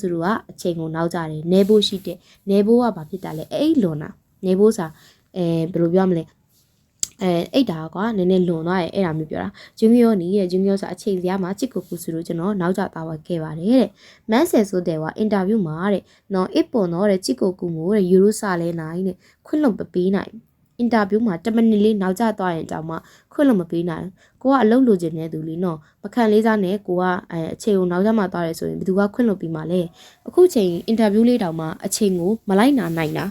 စုတို့ကအချိန်ကိုနောက်ကြတယ်နေဖို့ရှိတယ်နေဖို့ကဘာဖြစ်တာလဲအဲ့လွန်တာနေဖို့စာဘယ်လိုပြောမလဲအဲ့ဒါကွာနည်းနည်းလွန်သွားရဲ့အဲ့ဒါမျိုးပြောတာဂျူနီယောနီးရဲ့ဂျူနီယောစာအချိန်စရာမှာချစ်ကိုကူစုတို့ကျွန်တော်နောက်ကျသွားခဲ့ပါတယ်တဲ့မန်းဆယ်ဆိုတဲ့ကအင်တာဗျူးမှာတဲ့နော်အစ်ပေါ်တော့တဲ့ချစ်ကိုကူမို့တဲ့ယူရိုစာလဲနိုင်တဲ့ခွင့်လွန်မပေးနိုင်အင်တာဗျူးမှာ10မိနစ်လေးနောက်ကျသွားရင်တောင်မှခွင့်လွန်မပေးနိုင်ကိုကအလုပ်လိုချင်တဲ့သူလीနော်မခံလေးစားနဲ့ကိုကအချိန်ကိုနောက်ကျမှသွားတယ်ဆိုရင်ဘယ်သူကခွင့်လွန်ပြီးမှလဲအခုချိန်အင်တာဗျူးလေးတောင်မှအချိန်ကိုမလိုက်နိုင်တာ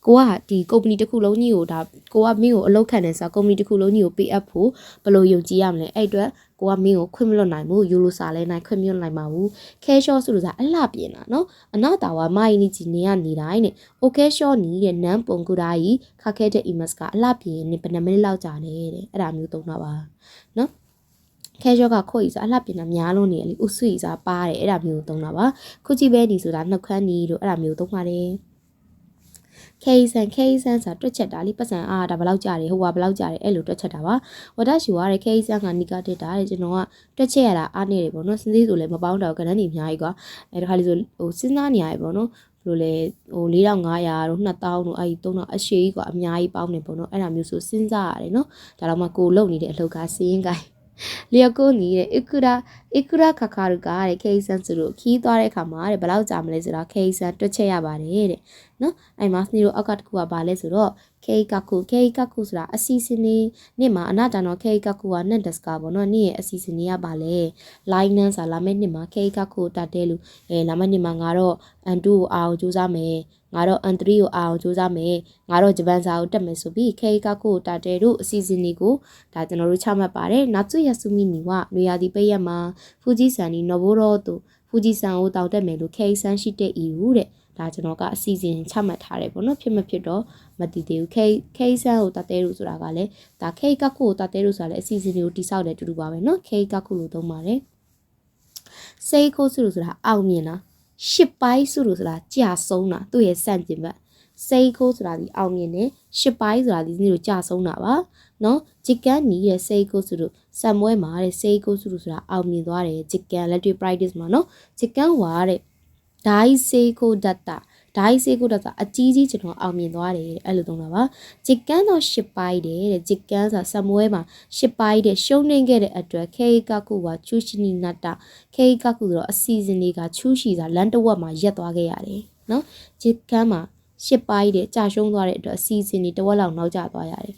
ကိုကဒီကုမ္ပဏီတစ်ခုလုံးကြီးကိုဒါကိုကမင်းကိုအလုပ်ခံနေစားကုမ္ပဏီတစ်ခုလုံးကြီးကိုပေးအပ်ဖို့ဘယ်လိုယုံကြည်ရမလဲအဲ့အတွက်ကိုကမင်းကိုခွင့်မလွတ်နိုင်ဘူးယူလိုစာလဲနိုင်ခွင့်မလွတ်နိုင်ပါဘူးခဲရှော့ဆိုလို့ဆိုတာအလှပြင်တာနော်အနာတာဝမိုင်းနီကြီးနေရနေတိုင်းနဲ့โอเคရှော့နီးတဲ့နန်းပုံကူတာကြီးခါခဲတဲ့ image ကအလှပြင်နေဘယ်နှမိနစ်လောက်ကြာလဲတဲ့အဲ့ဒါမျိုးသုံးတာပါနော်ခဲရှော့ကခို့ဤစားအလှပြင်တာများလို့နေလေဥဆွေစားပါတယ်အဲ့ဒါမျိုးသုံးတာပါခုကြည့်ပဲဒီဆိုတာနှုတ်ခမ်းနီးတို့အဲ့ဒါမျိုးသုံးပါတယ်ခေဆန်ဆိုတာတွက်ချက်တာလေပတ်စံဒါဘယ်လောက်ကြာတယ်ဟိုကဘယ်လောက်ကြာတယ်အဲ့လိုတွက်ချက်တာပါဝတ်တရှူရတဲ့ခေဆန်ကနီကတက်တာတဲ့ကျွန်တော်ကတွက်ချက်ရတာအားနေတယ်ပေါ့နော်စဉ်းစိဆိုလည်းမပေါင်းတော့ကဏ္ဍနေအများကြီးကွာအဲ့ဒါခါလေးဆိုဟိုစဉ်းစားနေရတယ်ပေါ့နော်ဘယ်လိုလဲဟို4500တို့2000တို့အဲ့ဒီ3000အရှိကြီးကွာအများကြီးပေါင်းနေပေါ့နော်အဲ့ဒါမျိုးဆိုစဉ်းစားရတယ်နော်ဒါတော့မှကိုလုံနေတဲ့အလုပ်ကစင်းကိုင်းလျော်ကိုနီးတဲ့ဣကုရာခါခါရူကတဲ့ခေဆန်ဆိုလို့ခီးသွားတဲ့အခါမှာတဲ့ဘယ်လောက်ကြာမလဲဆိုတော့ခေဆန်တွက်ချက်ရပါတယ်တဲ့နော်အဲ့မှာစနီတို့အောက်ကတခုကဘာလဲဆိုတော့ခေကခုဆိုတာအစီစနေနေ့မှာအနာတန်တော့ခေကခုကနတ်ဒစကာပေါ့နော်နေ့ရဲ့အစီစနေကဘာလဲလိုင်းနန်းဆိုတာလာမယ့်နေ့မှာခေကခုတတ်တယ်လို့လာမယ့်နေ့မှာငါတော့အန်2ကိုအောင်စူးစမ်းမယ်ငါတော့အန်3ကိုအောင်စူးစမ်းမယ်ငါတော့ဂျပန်စာကိုတက်မယ်ဆိုပြီးခေကခုတတ်တယ်လို့အစီစနေကိုဒါကျွန်တော်တို့ချမှတ်ပါတယ်နောက်ကျွရဆူမီနီဝနွေရာသီပိတ်ရက်မှာဖူဂျီဆန်နီနော်ဘိုရောတို့ဖူဂျီဆန်ကိုတောက်တက်မယ်လို့ခေဆန်ရှိတဲ့ EU တဲ့ဒါကျွန်တော်ကအစီအစဉ်ချမှတ်ထားတယ်ပေါ့နော်ဖြစ်မဖြစ်တော့မတည်သေးဘူးခေဆန်ကိုတတ်တဲလို့ဆိုတာကလည်းဒါခေကခုကိုတတ်တဲလို့ဆိုတာလည်းအစီအစဉ်တွေကိုတိဆောက်တယ်တူတူပါပဲနော်ခေကခုလို့သုံးပါတယ်စေခိုးစုလို့ဆိုတာအောင်မြင်တာရှစ်ပိုင်းစုလို့ဆိုတာကြာဆုံးတာသူ့ရဲ့စန့်ကျင်ဘက်စေခိုးဆိုတာဒီအောင်မြင်တယ်ရှစ်ပိုင်းဆိုတာဒီနေ့တို့ကြာဆုံးတာပါနော်ဂျစ်ကန်နီးရဲ့စေခိုးစုလို့စံမွဲမှာတဲ့စေခိုးစုလို့ဆိုတာအောင်မြင်သွားတယ်ဂျစ်ကန်လက်တွေ့ practice မှာနော်ဂျစ်ကန်ဝါတဲ့ဒိုင်းစေခိုးဒတ်တာအကြီးကြီးကျွန်တော်အောင်မြင်သွားတယ်အဲ့လိုသုံးတာပါဂျစ်ကန်တော့ရှစ်ပိုင်းတယ်တဲ့ဂျစ်ကန်ဆိုတာစံမွဲမှာရှစ်ပိုင်းတဲ့ရှုံးနေခဲ့တဲ့အတွက်ခေကခုကချူရှိနီနတ်တာခေကခုဆိုတော့အစီအစဉ်တွေကချူရှိစာလန်တဝက်မှာရက်သွားခဲ့ရတယ်နော်ဂျစ်ကန်မှာရှစ်ပိုင်းတဲ့ကြာရှုံးသွားတဲ့အတွက်အစီအစဉ်တွေတဝက်လောက်နောက်ကျသွားရတယ်